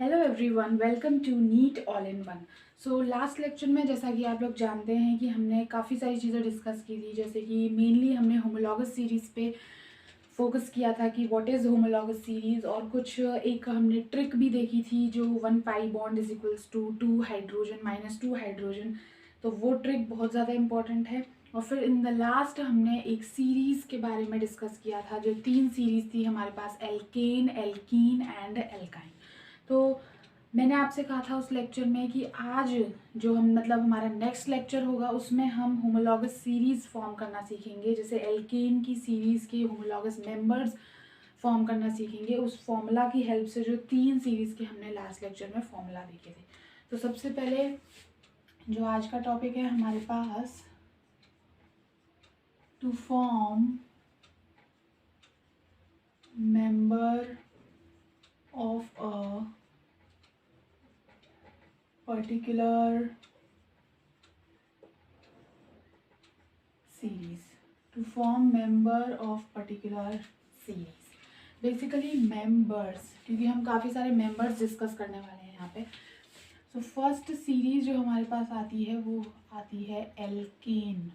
Hello everyone, welcome to NEET all in one. So last lecture में जैसा कि आप लोग जानते हैं कि हमने काफ़ी सारी चीज़ें डिस्कस की थी, जैसे कि मेनली हमने होमोलॉगस सीरीज़ पे फोकस किया था कि व्हाट इज़ होमोलॉगस सीरीज़, और कुछ एक हमने ट्रिक भी देखी थी जो 1 pi bond is equals to 2 hydrogen minus 2 hydrogen. तो वो ट्रिक बहुत ज़्यादा इंपॉर्टेंट है। और फिर इन द लास्ट हमने एक सीरीज़ के बारे में डिस्कस किया था, जो 3 सीरीज़ थी हमारे पास, एल्केन, एल्कीन एंड एल्काइन। तो मैंने आपसे कहा था उस लेक्चर में कि आज जो हम हमारा नेक्स्ट लेक्चर होगा उसमें हम होमोलॉगस सीरीज़ फॉर्म करना सीखेंगे। जैसे एल्केन की सीरीज़ के होमोलॉगस मेंबर्स फॉर्म करना सीखेंगे उस फॉर्मूला की हेल्प से, जो 3 सीरीज़ के हमने लास्ट लेक्चर में फॉर्मूला देखे थे। तो सबसे पहले जो आज का टॉपिक है हमारे पास, to form member of a particular series, to form member of particular series, basically members, क्योंकि हम काफ़ी सारे मेंबर्स डिस्कस करने वाले हैं यहाँ पे। सो फर्स्ट सीरीज जो हमारे पास आती है वो आती है एल्केन।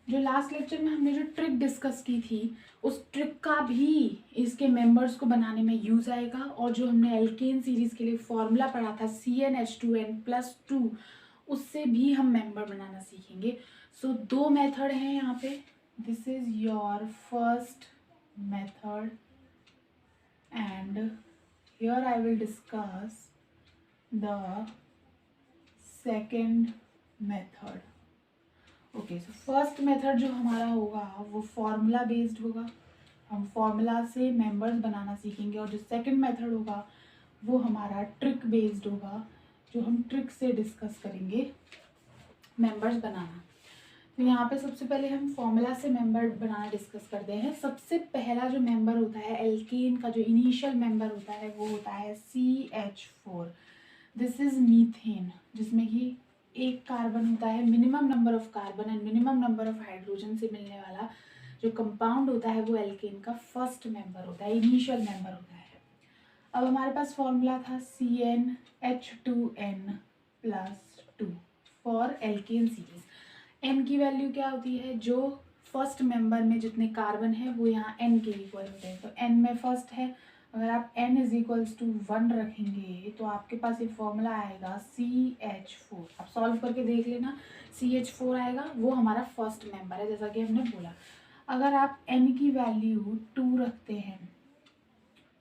जो लास्ट लेक्चर में हमने जो ट्रिक डिस्कस की थी उस ट्रिक का भी इसके मेंबर्स को बनाने में यूज आएगा। और जो हमने एल्केन सीरीज के लिए फॉर्मूला पढ़ा था CnH2n+2, उससे भी हम मेंबर बनाना सीखेंगे। सो 2 मेथड हैं यहाँ पे। This is your first method and here I will discuss the second method. Okay, so first method जो हमारा होगा वो फॉर्मूला बेस्ड होगा, हम फॉर्मूला से मेंबर्स बनाना सीखेंगे। और जो सेकंड मेथड होगा वो हमारा ट्रिक बेस्ड होगा, जो हम ट्रिक से डिस्कस करेंगे मेंबर्स बनाना। तो यहाँ पे सबसे पहले हम फॉर्मूला से मेंबर बनाना डिस्कस करते हैं। सबसे पहला जो मेंबर होता है एल्केन का, जो इनिशियल मेंबर होता है वो होता है CH4। दिस इज मीथेन, जिसमें कि एक कार्बन होता है, minimum number of carbon and minimum number of hydrogen से मिलने वाला जो कंपाउंड होता है वो एल्केन का फर्स्ट मेंबर होता है, इनिशियल मेंबर होता है। अब हमारे पास फॉर्मूला था CnH2n+2 for alkane series. N की वैल्यू क्या होती है, जो फर्स्ट मेंबर में जितने कार्बन है वो यहाँ एन के इक्वल होते हैं। तो एन में फर्स्ट है, अगर आप n इज इक्वल्स टू 1 रखेंगे तो आपके पास ये फॉर्मूला आएगा CH4। आप सॉल्व करके देख लेना, CH4 आएगा, वो हमारा फर्स्ट मेंबर है जैसा कि हमने बोला। अगर आप n की वैल्यू 2 रखते हैं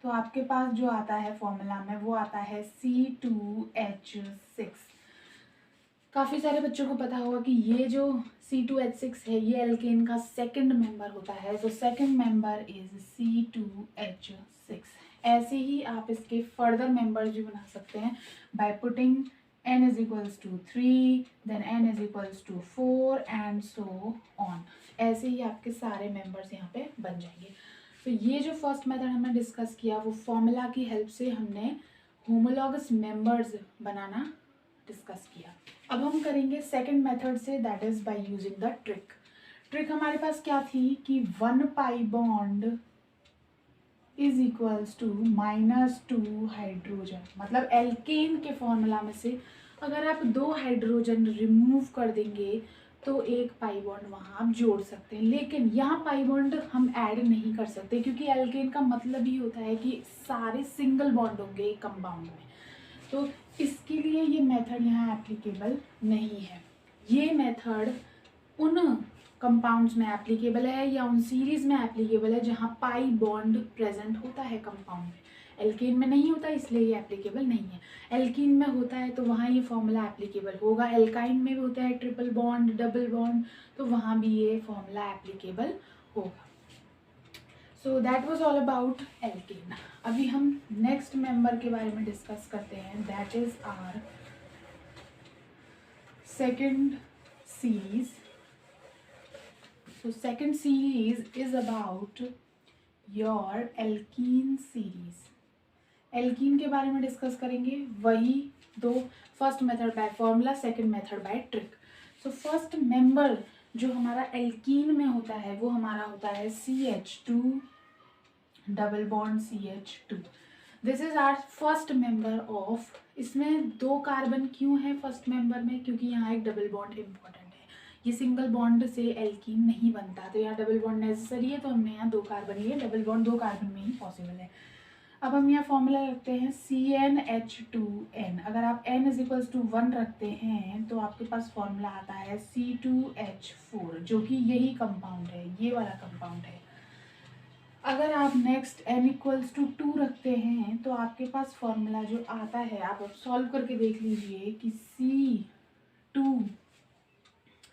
तो आपके पास जो आता है फॉर्मूला में वो आता है C2H6। काफ़ी सारे बच्चों को पता होगा कि ये जो C2H6 है ये एल्केन का सेकंड मेंबर होता है। तो सेकंड मेंबर इज C2H6। ऐसे ही आप इसके फर्दर मेंबर्स भी बना सकते हैं by putting n is equals to 3, then n is equals to 4 and so on. ऐसे ही आपके सारे मेंबर्स यहाँ पे बन जाएंगे। तो ये जो फर्स्ट मेथड हमने डिस्कस किया वो फॉर्मूला की हेल्प से हमने होमोलॉगस मेंबर्स बनाना डिस्कस किया। अब हम करेंगे सेकंड मेथड से, that is by using the trick. Trick हमारे पास क्या थी कि 1 pi bond is equals to -2 hydrogen, मतलब एल्केन के फॉर्मूला में से अगर आप 2 हाइड्रोजन रिमूव कर देंगे तो 1 पाई बॉन्ड वहाँ आप जोड़ सकते हैं। लेकिन यहाँ पाई बॉन्ड हम ऐड नहीं कर सकते, क्योंकि एल्केन का मतलब ही होता है कि सारे सिंगल बॉन्ड होंगे एक कंपाउंड में। तो इसके लिए ये मेथड यहाँ एप्लीकेबल नहीं है। ये मेथड उन कंपाउंड्स में एप्लीकेबल है या उन सीरीज में एप्लीकेबल है जहाँ पाई बॉन्ड प्रेजेंट होता है कंपाउंड में। एल्केन में नहीं होता इसलिए ये एप्लीकेबल नहीं है। एल्कीन में होता है तो वहाँ ये फॉर्मूला एप्लीकेबल होगा। एल्काइन में भी होता है ट्रिपल बॉन्ड, डबल बॉन्ड, तो वहाँ भी ये फॉर्मूला एप्लीकेबल होगा। So that was all about alkane. अभी हम नेक्स्ट मेंबर के बारे में डिस्कस करते हैं, that is our second series. So second series is about your alkene series. Alkene के बारे में डिस्कस करेंगे, वही दो, first method by formula, second method by trick. So first member जो हमारा एल्कीन में होता है वो हमारा होता है CH2 double bond CH2। This is our first member of, इसमें 2 कार्बन क्यों है फर्स्ट मेंबर में, क्योंकि यहाँ एक डबल बॉन्ड इम्पॉर्टेंट है, ये सिंगल बॉन्ड से एल्कीन नहीं बनता, तो यहाँ डबल बॉन्ड नेसेसरी है, तो हमने यहाँ 2 कार्बन लिए, डबल बॉन्ड 2 कार्बन में ही पॉसिबल है। अब हम यहाँ फॉर्मूला रखते हैं CnH2n। अगर आप n = 1 रखते हैं तो आपके पास फॉर्मूला आता है C2H4, जो कि यही कंपाउंड है, ये वाला कंपाउंड है। अगर आप नेक्स्ट n = 2 रखते हैं तो आपके पास फॉर्मूला जो आता है, आप अब सॉल्व करके देख लीजिए कि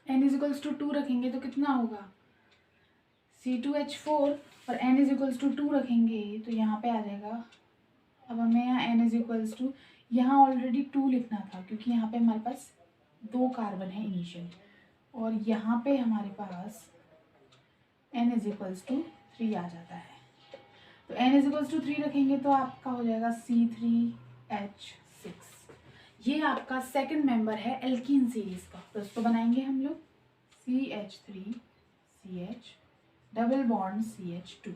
n = 2 रखेंगे तो कितना होगा, C2H4, और n = 2 रखेंगे तो यहाँ पे आ जाएगा। अब हमें यहाँ n = यहाँ ऑलरेडी 2 लिखना था, क्योंकि यहाँ पे हमारे पास 2 कार्बन है इनिशियल, और यहाँ पे हमारे पास n = 3 आ जाता है। तो n = 3 रखेंगे तो आपका हो जाएगा C3H6। ये आपका सेकंड मेंबर है एल्कीन सीरीज का, तो उसको बनाएंगे हम लोग CH3CH डबल बॉन्ड CH2।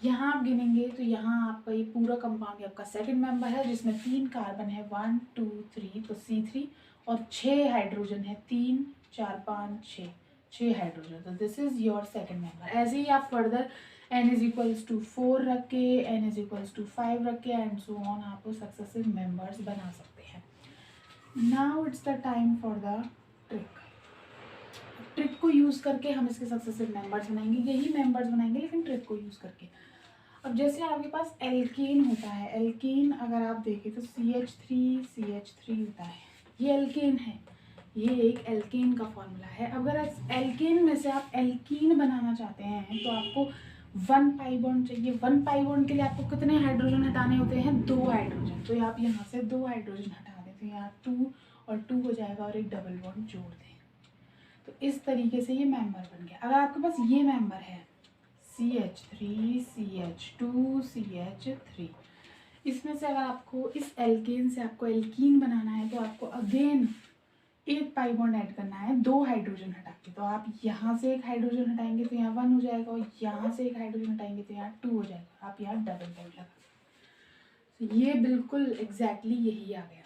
यहाँ आप गिनेंगे तो यहाँ आपका ये पूरा कंपाउंड आपका सेकंड मेंबर है, जिसमें 3 कार्बन है, 1 2 3, तो C3, और 6 हाइड्रोजन है, 3 4 5 6 हाइड्रोजन, तो this is your second member. ऐसे ही आप फर्दर n = 4 रख के, n = 5 रख के, एंड सो ऑन आप सक्सेसिव मेंबर्स बना सकते हैं। Now it's the time for the trick. Trick को यूज़ करके हम इसके सक्सेसिव मेंबर्स बनाएंगे, यही मेंबर्स बनाएंगे लेकिन ट्रिक को यूज़ करके। अब जैसे आपके पास एल्केन होता है, एल्केन अगर आप देखें तो CH3CH3 होता है, ये एल्केन है, ये एक एल्केन का फॉर्मूला है। अगर एल्केन में से आप एल्कीन बनाना चाहते हैं तो आपको 1 पाई बॉन्ड चाहिए। 1 पाई बॉन्ड के लिए आपको कितने हाइड्रोजन हटाने होते हैं, 2 हाइड्रोजन, तो आप यहाँ से 2 हाइड्रोजन हटा दें, तो यहाँ 2 और 2 हो जाएगा, और एक डबल बॉन्ड जोड़ दें, तो इस तरीके से ये मेंबर बन गया। अगर आपके पास ये मेंबर है CH3CH2CH3, इसमें से अगर आपको इस एल्केन से आपको एल्कीन बनाना है तो आपको अगेन 1 पाई बॉन्ड ऐड करना है, 2 हाइड्रोजन हटा के, तो आप यहाँ से एक हाइड्रोजन हटाएंगे तो यहाँ 1 हो जाएगा, और यहाँ से एक हाइड्रोजन हटाएंगे तो यहाँ 2 हो जाएगा, आप यहाँ डबल बॉन्ड लगा। तो ये बिल्कुल एग्जैक्टली यही आ गया।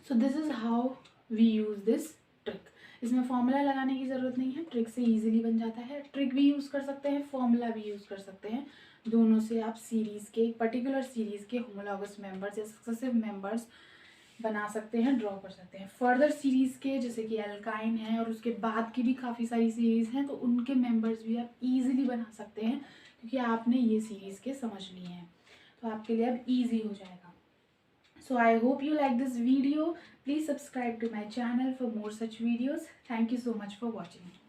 So this is how we use this trick. इसमें फॉर्मूला लगाने की ज़रूरत नहीं है, ट्रिक से इजीली बन जाता है। ट्रिक भी यूज़ कर सकते हैं, फॉर्मूला भी यूज़ कर सकते हैं, दोनों से आप सीरीज़ के, पर्टिकुलर सीरीज़ के होमोलॉगस मेंबर्स या सक्सेसिव मेंबर्स बना सकते हैं, ड्रॉ कर सकते हैं। फर्दर सीरीज़ के जैसे कि एल्काइन है और उसके बाद की भी काफ़ी सारी सीरीज़ हैं, तो उनके मेंबर्स भी आप ईजिली बना सकते हैं, क्योंकि आपने ये सीरीज़ के समझ लिए हैं, तो आपके लिए अब ईजी हो जाएगा। So I hope you like this video. Please subscribe to my channel for more such videos. Thank you so much for watching.